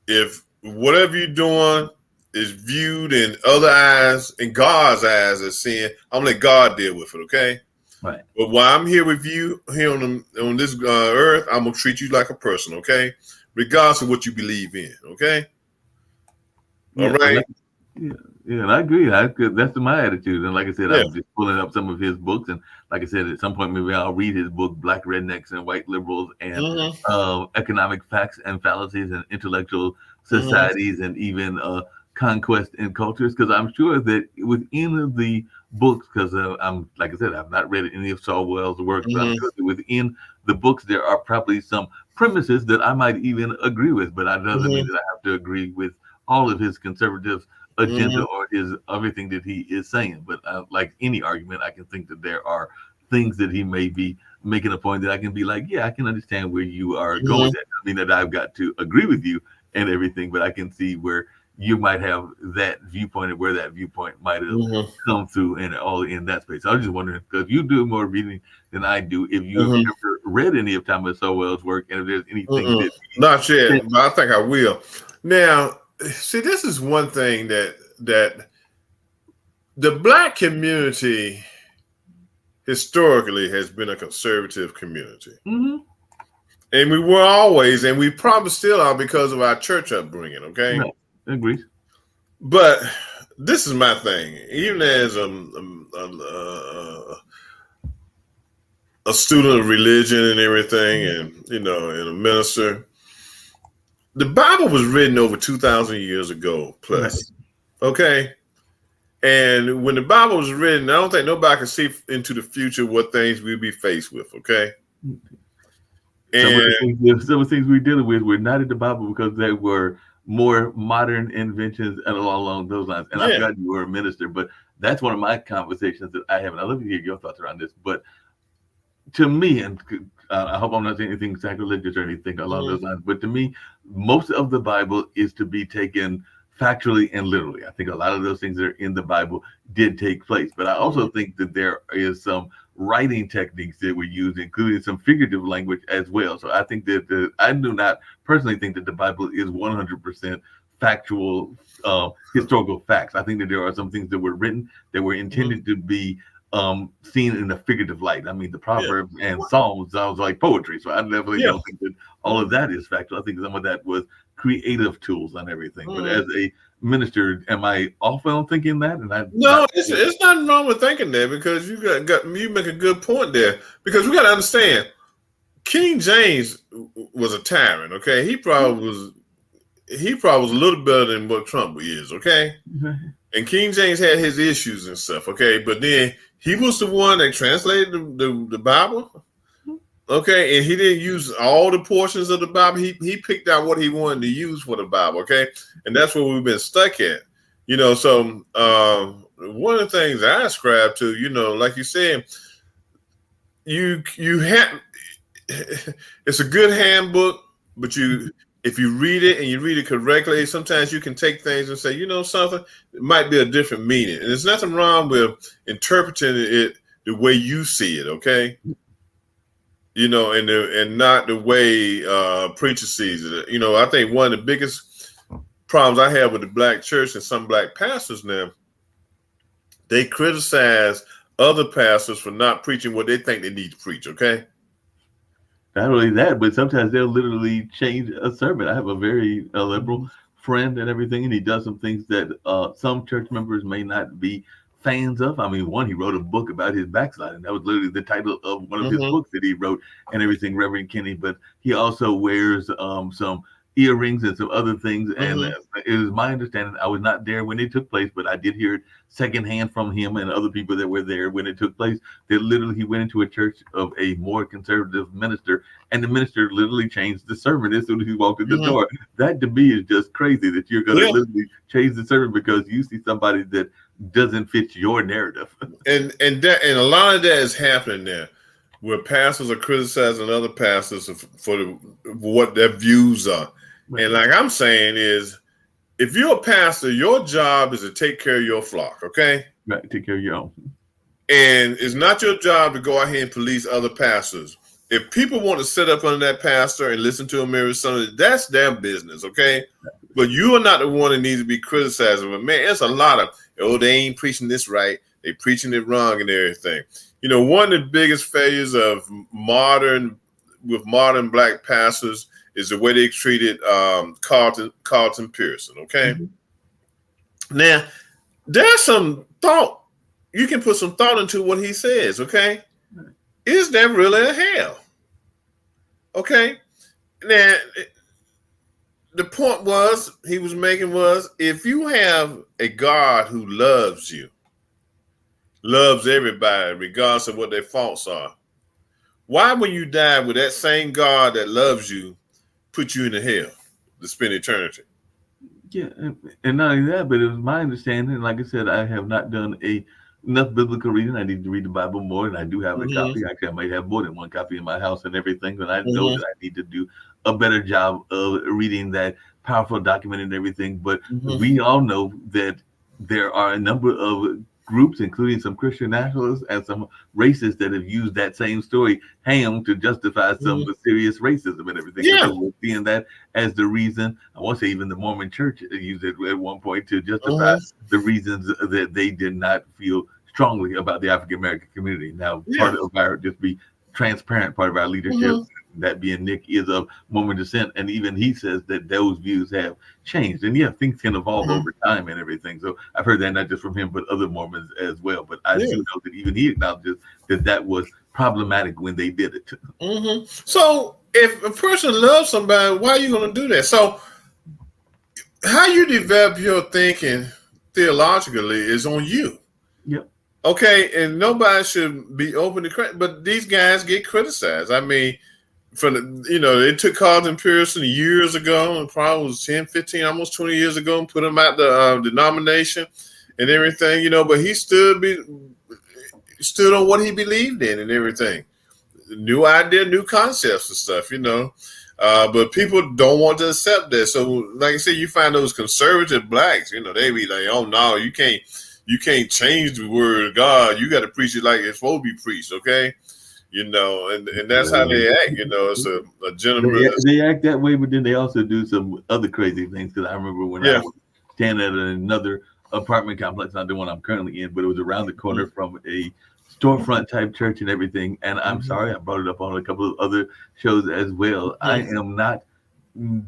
if whatever you're doing is viewed in other eyes, in God's eyes as sin, I'm gonna let God deal with it. Okay, Right. but while I'm here with you here on this earth, I'm gonna treat you like a person. Okay, regardless of what you believe in. Okay, all Yeah. right, Yeah, yeah, and I agree. That's my attitude. And like I said, yeah. I'm just pulling up some of his books. And like I said, at some point, maybe I'll read his book, Black Rednecks and White Liberals and Mm-hmm. Economic Facts and Fallacies and Intellectual Mm-hmm. Societies and even Conquest and Cultures. Because I'm sure that within the books because I'm like I said, I've not read any of Saul Wells' work, but I'm Mm-hmm. sure that within the books there are probably some premises that I might even agree with, but that doesn't mean Mm-hmm. that I have to agree with all of his conservative agenda Mm-hmm. or his everything that he is saying. But like any argument, I can think that there are things that he may be making a point that I can be like, yeah, I can understand where you are going. Mm-hmm. That I mean that I've got to agree with you and everything, but I can see where you might have that viewpoint and where that viewpoint might have Mm-hmm. come through and all in that space. I was just wondering because you do more reading than I do. If you have Mm-hmm. ever read any of Thomas Sowell's work, and if there's anything Mm-mm. that Not he, yet, but I think I will. Now, see, this is one thing that the black community historically has been a conservative community. mm-hmm, And we were always, and we probably still are because of our church upbringing, okay? right, agrees. But this is my thing. Even as a student of religion and everything, and and a minister, the Bible was written over 2,000 years ago Right. plus, okay? And when the Bible was written, I don't think nobody can see into the future what things we'll be faced with, okay? And Some of the things we're dealing with were not in the Bible because they were more modern inventions and along those lines. And I yeah, forgot you were a minister, but that's one of my conversations that I have. And I'd love to hear your thoughts around this. But to me, and I hope I'm not saying anything sacrilegious or anything along mhm, those lines, but to me, most of the Bible is to be taken factually and literally. I think a lot of those things that are in the Bible did take place, but I mhm, also think that there is some writing techniques that were used, including some figurative language as well. So I think that I do not personally think that the Bible is 100% factual, historical facts. I think that there are some things that were written that were mhm, intended to be seen in a figurative light. I mean, the yeah, Proverbs and Psalms sounds like poetry, so I definitely yeah, don't think that all of mhm, that is factual. I think some of that was creative tools and everything. But mhm. as a minister, am I off on thinking that? And I not No, it's nothing wrong with thinking that because you make a good point there because we got to understand King James was a tyrant. Okay, he probably was a little better than what Trump is. Okay, and King James had his issues and stuff. Okay, but then he was the one that translated the Bible. Okay, and he didn't use all the portions of the Bible. He picked out what he wanted to use for the Bible. Okay, and that's where we've been stuck at. So one of the things I ascribe to, like you said, you have it's a good handbook, but if you read it and you read it correctly, sometimes you can take things and say, something, it might be a different meaning. And there's nothing wrong with interpreting it the way you see it, okay? And not the way preacher sees it. I think one of the biggest problems I have with the black church and some black pastors now, they criticize other pastors for not preaching what they think they need to preach, okay? not only that, but sometimes they'll literally change a sermon. I have a very liberal Mhm. friend and everything, and he does some things that some church members may not be fans of. I mean, one, he wrote a book about his backsliding. That was literally the title of one of his Mhm. books that he wrote and everything, Reverend Kenny. But he also wears some earrings and some other things. And Mhm. it is my understanding, I was not there when it took place, but I did hear it secondhand from him and other people that were there when it took place, that literally he went into a church of a more conservative minister, and the minister literally changed the sermon as soon as he walked in the Mhm. door. That to me is just crazy that you're going to Yeah. literally change the sermon because you see somebody that doesn't fit your narrative. And a lot of that is happening there, where pastors are criticizing other pastors for what their views are. Right. And like I'm saying is, if you're a pastor, your job is to take care of your flock, okay? Right. Take care of your own. And it's not your job to go out here and police other pastors. If people want to sit up under that pastor and listen to him every Sunday, that's their business, okay? But you are not the one that needs to be criticizing. But man, it's a lot of, they ain't preaching this right. They preaching it wrong and everything. One of the biggest failures of modern black pastors is the way they treated Carlton Pearson, okay? Mm-hmm. Now, there's some thought. You can put some thought into what he says, okay? Is there really a hell? Okay. Now, the point he was making was, if you have a God who loves you, loves everybody, regardless of what their faults are. Why, when you die, would that same God that loves you put you in the hell to spend eternity? Yeah, and not only that, but it was my understanding. Like I said, I have not done enough biblical reading. I need to read the Bible more, and I do have a Mm-hmm. copy. Actually, I might have more than one copy in my house and everything. But I know Mm-hmm. that I need to do a better job of reading that powerful document and everything. But Mm-hmm. we all know that there are a number of groups, including some Christian nationalists and some racists, that have used that same story, ham, to justify some of Mm-hmm. the serious racism and everything. And so Yeah. we're seeing that as the reason. I want to say even the Mormon Church used it at one point to justify Mm-hmm. the reasons that they did not feel strongly about the African American community. Now, part Yeah. of our just be transparent, part of our leadership, Mm-hmm. that being Nick, is of Mormon descent, and even he says that those views have changed. And yeah, things can evolve Mm-hmm. over time and everything. So I've heard that not just from him, but other Mormons as well. But I do Yeah. know that even he acknowledges that that was problematic when they did it. Mm-hmm. So if a person loves somebody, why are you going to do that? So how you develop your thinking theologically is on you. Yep. Okay, and nobody should be open to credit, but these guys get criticized. I mean, from they took Carlton Pearson years ago, and probably was 10, 15, almost 20 years ago, and put him out the denomination and everything, but he stood on what he believed in and everything. New idea, new concepts and stuff. But people don't want to accept that. So, like I said, you find those conservative blacks, they be like, "Oh no, you can't change the word of God. You got to preach it like it's supposed to be preached." Okay, and that's how they act. It's a gentleman. They act that way, but then they also do some other crazy things. Because I remember when I Yeah. was standing at another apartment complex, not the one I'm currently in, but it was around the corner from a storefront type church and everything. And I'm sorry, I brought it up on a couple of other shows as well. I am not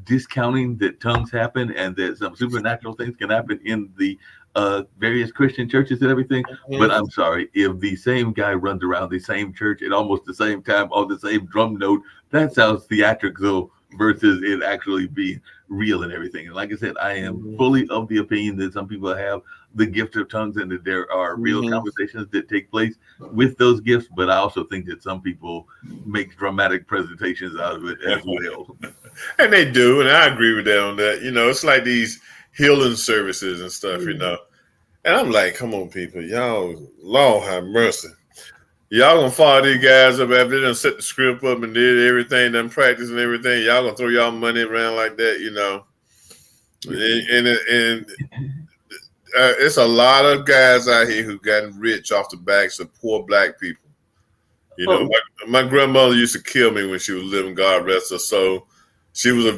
discounting that tongues happen and that some supernatural things can happen in the various Christian churches and everything. But I'm sorry, if the same guy runs around the same church at almost the same time on the same drum note, that sounds theatrical versus it actually being real and everything. And like I said, I am fully of the opinion that some people have the gift of tongues and that there are real conversations that take place with those gifts. But I also think that some people make dramatic presentations out of it as well. And they do, and I agree with that on that. It's like these healing services and stuff. And I'm like, come on, people, y'all, Lord have mercy. Y'all gonna follow these guys up after they done set the script up and did everything, done practice and everything. Y'all gonna throw y'all money around like that. And it's a lot of guys out here who've gotten rich off the backs of poor black people. My grandmother used to kill me when she was living. God rest her soul. She was a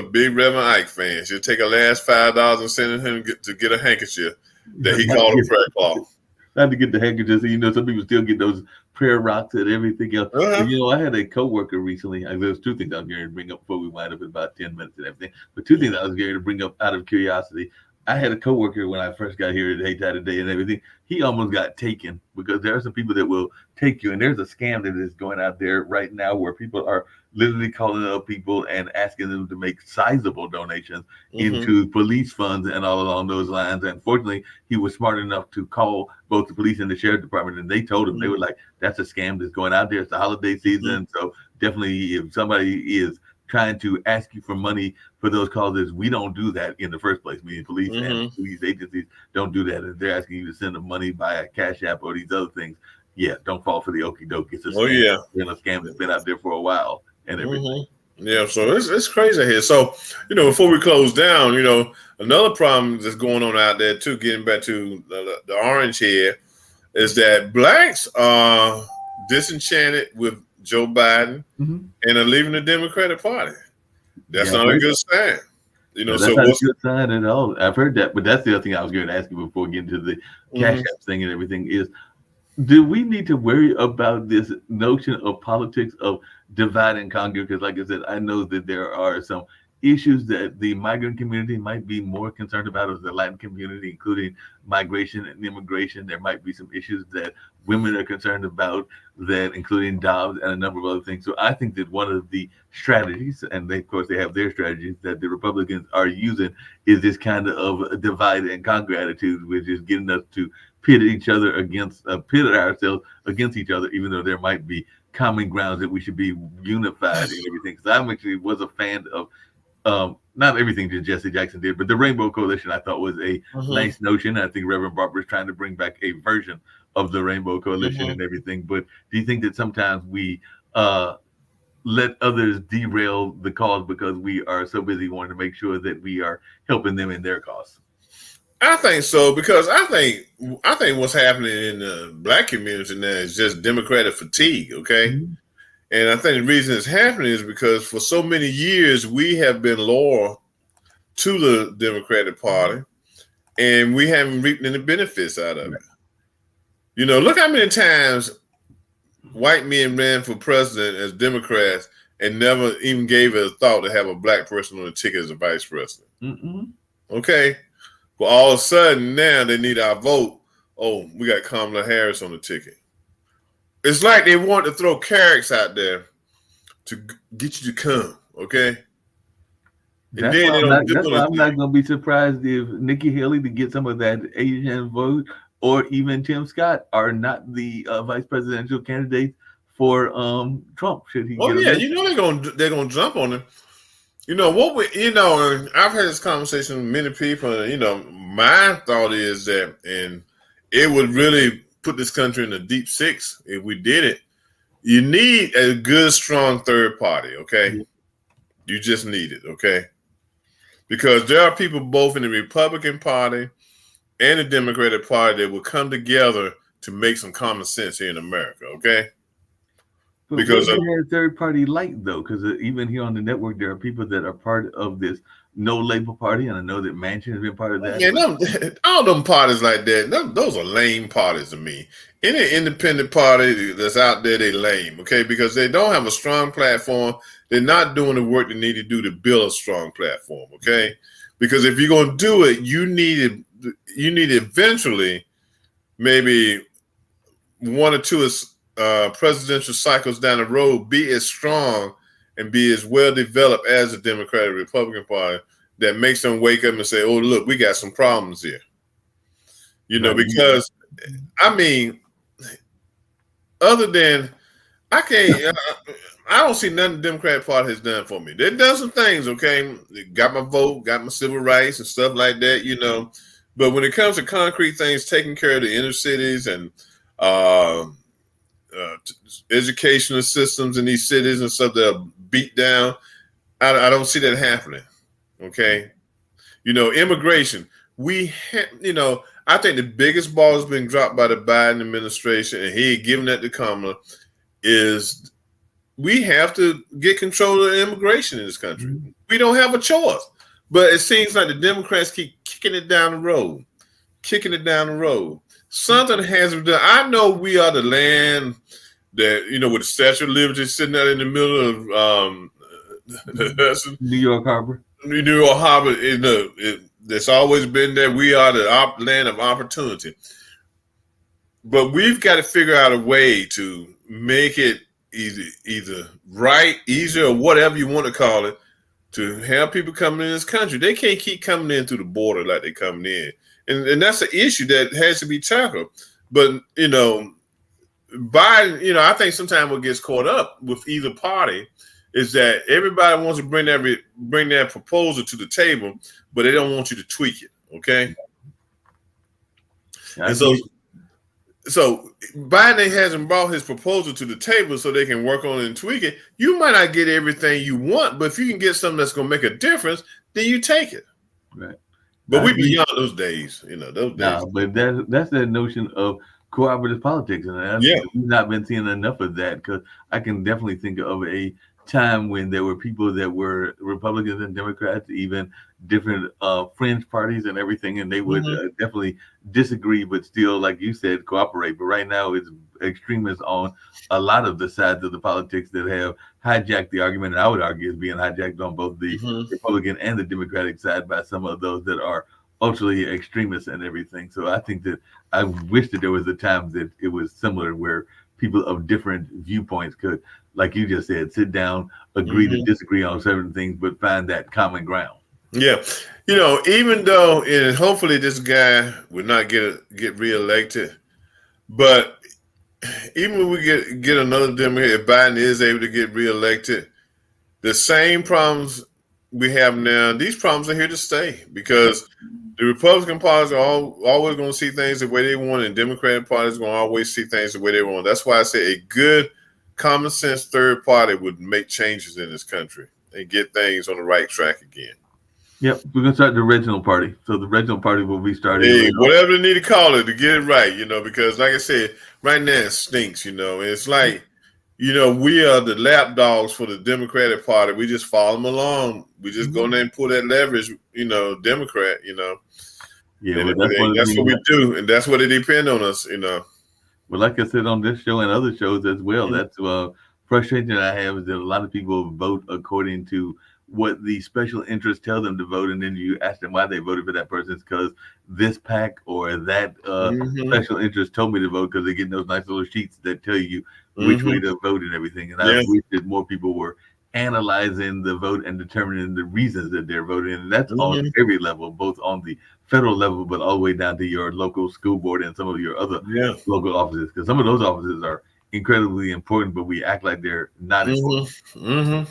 big Reverend Ike fan. She'd take her last $5 and send him to get a handkerchief that he called a prayer cloth. Not to get the handkerchiefs, some people still get those prayer rocks and everything else. But, I had a coworker recently. There's two things I was going to bring up before we wind up in about 10 minutes and everything. But two things I was going to bring up out of curiosity. I had a coworker when I first got here at Hayti today and everything. He almost got taken because there are some people that will take you. And there's a scam that is going out there right now where people are literally calling up people and asking them to make sizable donations into police funds and all along those lines. And fortunately, he was smart enough to call both the police and the sheriff department. And they told him, they were like, that's a scam that's going out there. It's the holiday season. So definitely if somebody is trying to ask you for money for those causes, we don't do that in the first place. Meaning police and police agencies don't do that. If they're asking you to send them money by a Cash App or these other things, don't fall for the okie doke. It's a scam. It's been a scam that's been out there for a while and everything. Yeah, so it's crazy here. So, before we close down, another problem that's going on out there too, getting back to the orange here, is that blacks are disenchanted with Joe Biden and are leaving the Democratic Party. That's not a good sign. That's not a good sign at all. I've heard that, but that's the other thing I was going to ask you before getting to the Cash App thing and everything is, do we need to worry about this notion of politics of divide and conquer? Because like I said, I know that there are some issues that the migrant community might be more concerned about as the Latin community, including migration and immigration. There might be some issues that women are concerned about, that including jobs and a number of other things. So I think that one of the strategies, and of course they have their strategies that the Republicans are using, is this kind of divide and conquer attitude, which is getting us to pit ourselves against each other, even though there might be common grounds that we should be unified and everything. Because I actually was a fan of not everything that Jesse Jackson did, but the Rainbow Coalition I thought was a nice notion. I think Reverend Barber is trying to bring back a version of the Rainbow Coalition and everything. But do you think that sometimes we let others derail the cause because we are so busy wanting to make sure that we are helping them in their cause? I think so, because I think what's happening in the Black community now is just Democratic fatigue, okay? And I think the reason it's happening is because for so many years we have been loyal to the Democratic Party, and we haven't reaped any benefits out of it. You know, look how many times white men ran for president as Democrats and never even gave it a thought to have a black person on the ticket as a vice president. Okay? But all of a sudden now they need our vote. Oh, we got Kamala Harris on the ticket. It's like they want to throw carrots out there to get you to come, okay? That's why I'm not going to be surprised if Nikki Haley to get some of that Asian vote, or even Tim Scott, are not the vice presidential candidates for Trump. Should he? Oh yeah, you know they're gonna jump on him. You know what I've had this conversation with many people, and my thought is that, and it would really put this country in a deep six if we did it. You need a good, strong third party, okay? You just need it, okay? Because there are people both in the Republican Party and the Democratic Party that will come together to make some common sense here in America, okay? But because of a third party like, though, because even here on the network, there are people that are part of this no label party, and I know that Manchin has been part of that. Yeah, all them parties like that, those are lame parties to me. Any independent party that's out there, they lame, okay? Because they don't have a strong platform. They're not doing the work they need to do to build a strong platform, okay? Because if you're going to do it, you need eventually maybe one or two presidential cycles down the road, be as strong and be as well developed as the Democratic Republican Party that makes them wake up and say, oh, look, we got some problems here. Because, I mean, other than, I don't see nothing the Democratic Party has done for me. They've done some things, okay? They got my vote, got my civil rights and stuff like that, But when it comes to concrete things, taking care of the inner cities and educational systems in these cities and stuff that are beat down, I don't see that happening. Okay. Immigration. I think the biggest ball has been dropped by the Biden administration, and he had given that to Kamala, is we have to get control of immigration in this country. We don't have a choice. But it seems like the Democrats keep kicking it down the road. Something has to be done. I know we are the land that, with the Statue of Liberty sitting out in the middle of New York Harbor. That's always been there. We are the land of opportunity. But we've got to figure out a way to make it either right, easier, or whatever you want to call it, to have people coming in this country. They can't keep coming in through the border like they're coming in. And that's an issue that has to be tackled. But, Biden, I think sometimes what gets caught up with either party is that everybody wants to bring that proposal to the table, but they don't want you to tweak it, okay? And so Biden hasn't brought his proposal to the table so they can work on it and tweak it. You might not get everything you want, but if you can get something that's going to make a difference, then you take it. Right. But we're beyond those days, But that's that notion of cooperative politics, and we've not been seeing enough of that, because I can definitely think of a time when there were people that were Republicans and Democrats, even different fringe parties and everything, and they would definitely disagree, but still, like you said, cooperate. But right now, it's extremists on a lot of the sides of the politics that have hijacked the argument, and I would argue is being hijacked on both the Republican and the Democratic side by some of those that are ultra extremists and everything. So I think that I wish that there was a time that it was similar, where people of different viewpoints could, like you just said, sit down, agree to disagree on certain things, but find that common ground. Yeah, even though, and hopefully this guy will not get reelected, but even when we get another Democrat, if Biden is able to get reelected, the same problems we have now, these problems are here to stay because the Republican parties are always going to see things the way they want, and Democratic parties are going to always see things the way they want. That's why I say a good, common sense third party would make changes in this country and get things on the right track again. Yep, we're gonna start the Reginald Party. So the Reginald Party will be starting. Hey, whatever they need to call it to get it right, because like I said, right now it stinks, and it's like, we are the lapdogs for the Democratic Party. We just follow them along. We just go in there and pull that leverage, Democrat, Yeah, and well, everything. That's what we do, and that's what they depend on us, Well, like I said on this show and other shows as well, that's frustration that I have is that a lot of people vote according to what the special interests tell them to vote, and then you ask them why they voted for that person. It's because this pack or that special interest told me to vote, because they get those nice little sheets that tell you which way to vote and everything. And I wish that more people were analyzing the vote and determining the reasons that they're voting. And that's on every level, both on the federal level, but all the way down to your local school board and some of your other local offices, because some of those offices are incredibly important, but we act like they're not important.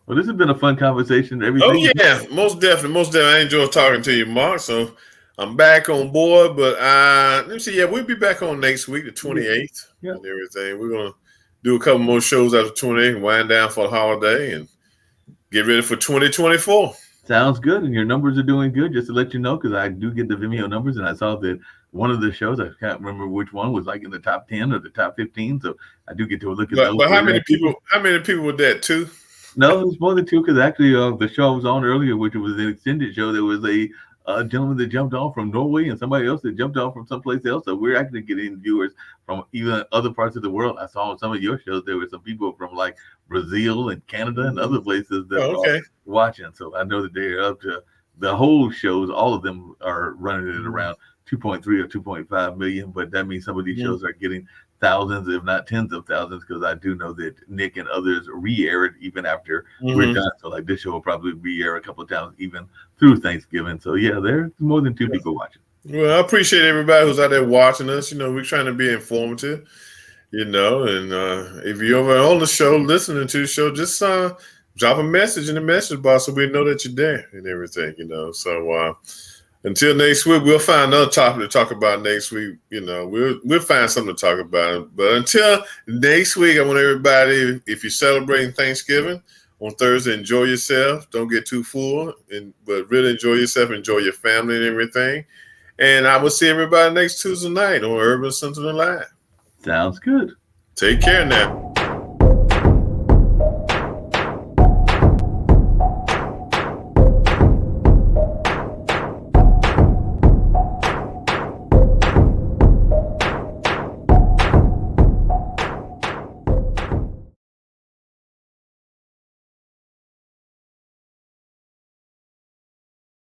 Well, this has been a fun conversation. Everything. Oh yeah, most definitely. I enjoy talking to you, Mark. So I'm back on board, but let me see. Yeah, we'll be back on next week, the 28th, and everything. We're gonna do a couple more shows after 28th, wind down for the holiday, and get ready for 2024. Sounds good, and your numbers are doing good. Just to let you know, because I do get the Vimeo numbers, and I saw that one of the shows, I can't remember which one, was like in the top 10 or the top 15. So I do get to look at those. But how many people? How many people with that too? No, it was more than two, because actually the show I was on earlier, which was an extended show, there was a gentleman that jumped on from Norway and somebody else that jumped on from someplace else. So we're actually getting viewers from even other parts of the world. I saw on some of your shows there were some people from like Brazil and Canada and other places that are watching. So I know that they're up to the whole shows. All of them are running at around 2.3 or 2.5 million, but that means some of these shows are getting thousands, if not tens of thousands, because I do know that Nick and others re-air it even after we're done. So like this show will probably re-air a couple of times even through Thanksgiving. So yeah, there's more than two people watching. Well, I appreciate everybody who's out there watching us. We're trying to be informative, and if you're over on the show, listening to the show, just drop a message in the message box so we know that you're there and everything, So until next week, we'll find another topic to talk about next week. We'll find something to talk about. But until next week, I want everybody, if you're celebrating Thanksgiving on Thursday, enjoy yourself. Don't get too full, but really enjoy yourself, enjoy your family and everything. And I will see everybody next Tuesday night on Urban Sentinel Live. Sounds good. Take care now.